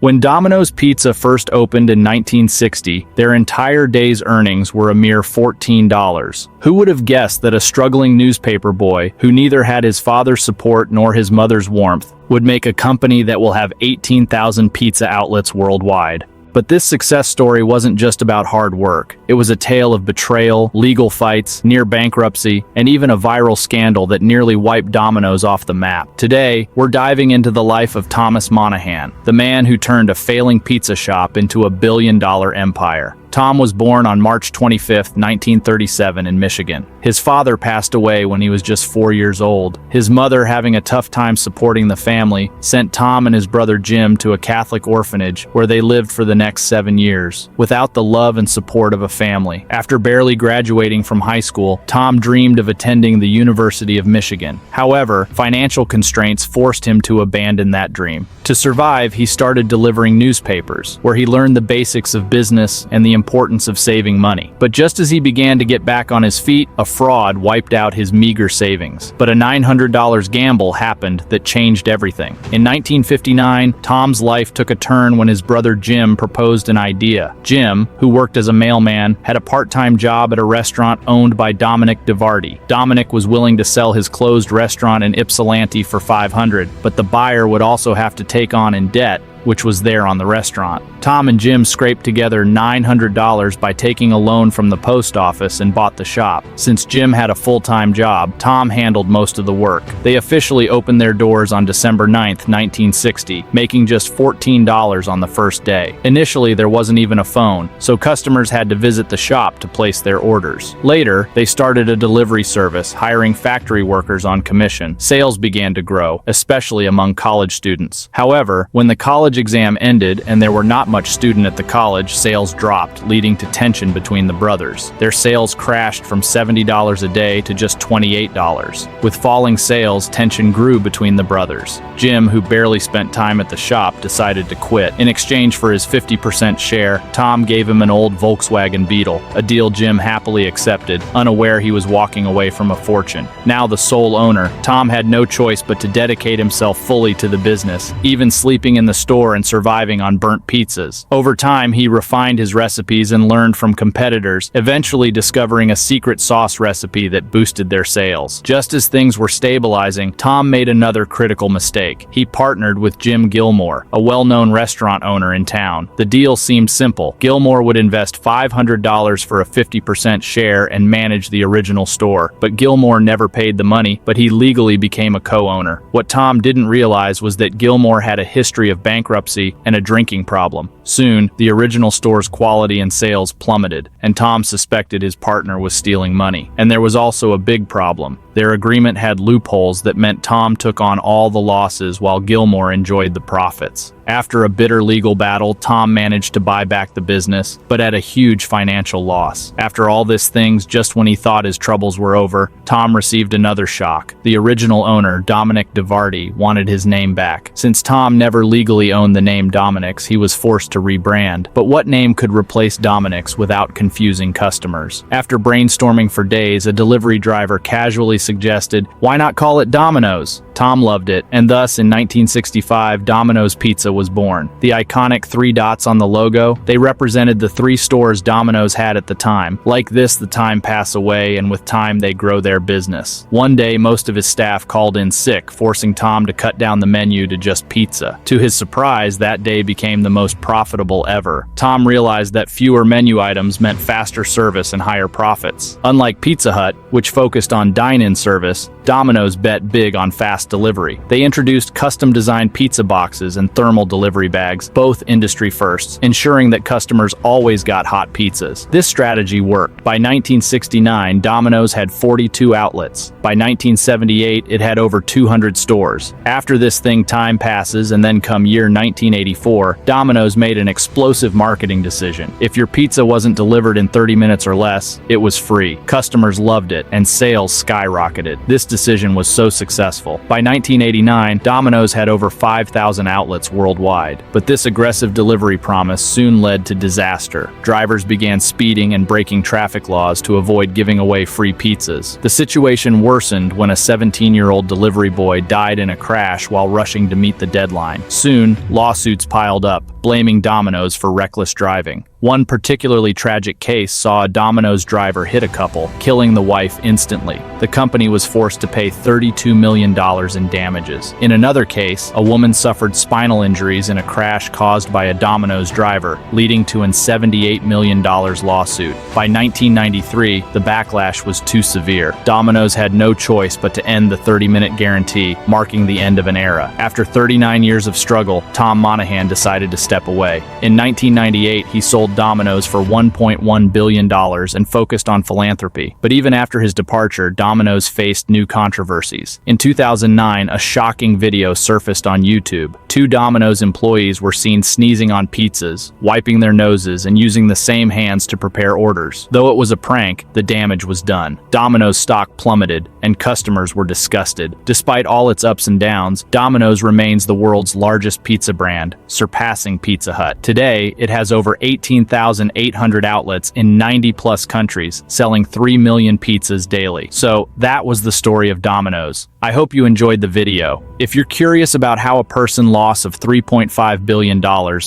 When Domino's Pizza first opened in 1960, their entire day's earnings were a mere $14. Who would have guessed that a struggling newspaper boy, who neither had his father's support nor his mother's warmth, would make a company that will have 18,000 pizza outlets worldwide? But this success story wasn't just about hard work. It was a tale of betrayal, legal fights, near bankruptcy, and even a viral scandal that nearly wiped Domino's off the map. Today, we're diving into the life of Thomas Monahan, the man who turned a failing pizza shop into a billion-dollar empire. Tom was born on March 25, 1937 in Michigan. His father passed away when he was just 4 years old. His mother, having a tough time supporting the family, sent Tom and his brother Jim to a Catholic orphanage where they lived for the next 7 years, without the love and support of a family. After barely graduating from high school, Tom dreamed of attending the University of Michigan. However, financial constraints forced him to abandon that dream. To survive, he started delivering newspapers, where he learned the basics of business and the importance of saving money. But just as he began to get back on his feet, a fraud wiped out his meager savings. But a $900 gamble happened that changed everything. In 1959, Tom's life took a turn when his brother Jim proposed an idea. Jim, who worked as a mailman, had a part-time job at a restaurant owned by Dominic DeVarty. Dominic was willing to sell his closed restaurant in Ypsilanti for $500, but the buyer would also have to take on in debt, which was there on the restaurant. Tom and Jim scraped together $900 by taking a loan from the post office and bought the shop. Since Jim had a full-time job, Tom handled most of the work. They officially opened their doors on December 9, 1960, making just $14 on the first day. Initially, there wasn't even a phone, so customers had to visit the shop to place their orders. Later, they started a delivery service, hiring factory workers on commission. Sales began to grow, especially among college students. However, when the college exam ended and there were not much student at the college, sales dropped, leading to tension between the brothers. Their sales crashed from $70 a day to just $28. With falling sales, tension grew between the brothers. Jim, who barely spent time at the shop, decided to quit. In exchange for his 50% share, Tom gave him an old Volkswagen Beetle, a deal Jim happily accepted, unaware he was walking away from a fortune. Now the sole owner, Tom had no choice but to dedicate himself fully to the business, even sleeping in the store and surviving on burnt pizzas. Over time, he refined his recipes and learned from competitors, eventually discovering a secret sauce recipe that boosted their sales. Just as things were stabilizing, Tom made another critical mistake. He partnered with Jim Gilmore, a well-known restaurant owner in town. The deal seemed simple. Gilmore would invest $500 for a 50% share and manage the original store. But Gilmore never paid the money, but he legally became a co-owner. What Tom didn't realize was that Gilmore had a history of bankruptcy and a drinking problem. Soon, the original store's quality and sales plummeted, and Tom suspected his partner was stealing money. And there was also a big problem. Their agreement had loopholes that meant Tom took on all the losses while Gilmore enjoyed the profits. After a bitter legal battle, Tom managed to buy back the business, but at a huge financial loss. After all these things, just when he thought his troubles were over, Tom received another shock. The original owner, Dominic DeVarty, wanted his name back. Since Tom never legally owned the name Dominic's, he was forced to rebrand. But what name could replace Dominic's without confusing customers? After brainstorming for days, a delivery driver casually suggested, "Why not call it Domino's?" Tom loved it, and thus in 1965, Domino's Pizza was born. The iconic 3 dots on the logo, they represented the 3 stores Domino's had at the time. Like this, the time passed away, and with time they grow their business. One day, most of his staff called in sick, forcing Tom to cut down the menu to just pizza. To his surprise, that day became the most profitable ever. Tom realized that fewer menu items meant faster service and higher profits. Unlike Pizza Hut, which focused on dine-in service, Domino's bet big on fast delivery. They introduced custom-designed pizza boxes and thermal delivery bags, both industry firsts, ensuring that customers always got hot pizzas. This strategy worked. By 1969, Domino's had 42 outlets. By 1978, it had over 200 stores. After this thing, time passes, and then come year 1984, Domino's made an explosive marketing decision. If your pizza wasn't delivered in 30 minutes or less, it was free. Customers loved it, and sales skyrocketed. This decision was so successful. By 1989, Domino's had over 5,000 outlets worldwide. worldwide. But this aggressive delivery promise soon led to disaster. Drivers began speeding and breaking traffic laws to avoid giving away free pizzas. The situation worsened when a 17-year-old delivery boy died in a crash while rushing to meet the deadline. Soon, lawsuits piled up, blaming Domino's for reckless driving. One particularly tragic case saw a Domino's driver hit a couple, killing the wife instantly. The company was forced to pay $32 million in damages. In another case, a woman suffered spinal injuries in a crash caused by a Domino's driver, leading to an $78 million lawsuit. By 1993, the backlash was too severe. Domino's had no choice but to end the 30-minute guarantee, marking the end of an era. After 39 years of struggle, Tom Monahan decided to step away. In 1998, he sold Domino's for $1.1 billion and focused on philanthropy. But even after his departure, Domino's faced new controversies. In 2009, a shocking video surfaced on YouTube. Two Domino's employees were seen sneezing on pizzas, wiping their noses, and using the same hands to prepare orders. Though it was a prank, the damage was done. Domino's stock plummeted, and customers were disgusted. Despite all its ups and downs, Domino's remains the world's largest pizza brand, surpassing Pizza Hut. Today, it has over 18,800 outlets in 90-plus countries, selling 3 million pizzas daily. So, that was the story of Domino's. I hope you enjoyed the video. If you're curious about how a person loss of $3.5 billion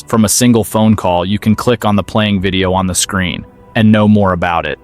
from a single phone call, you can click on the playing video on the screen and know more about it.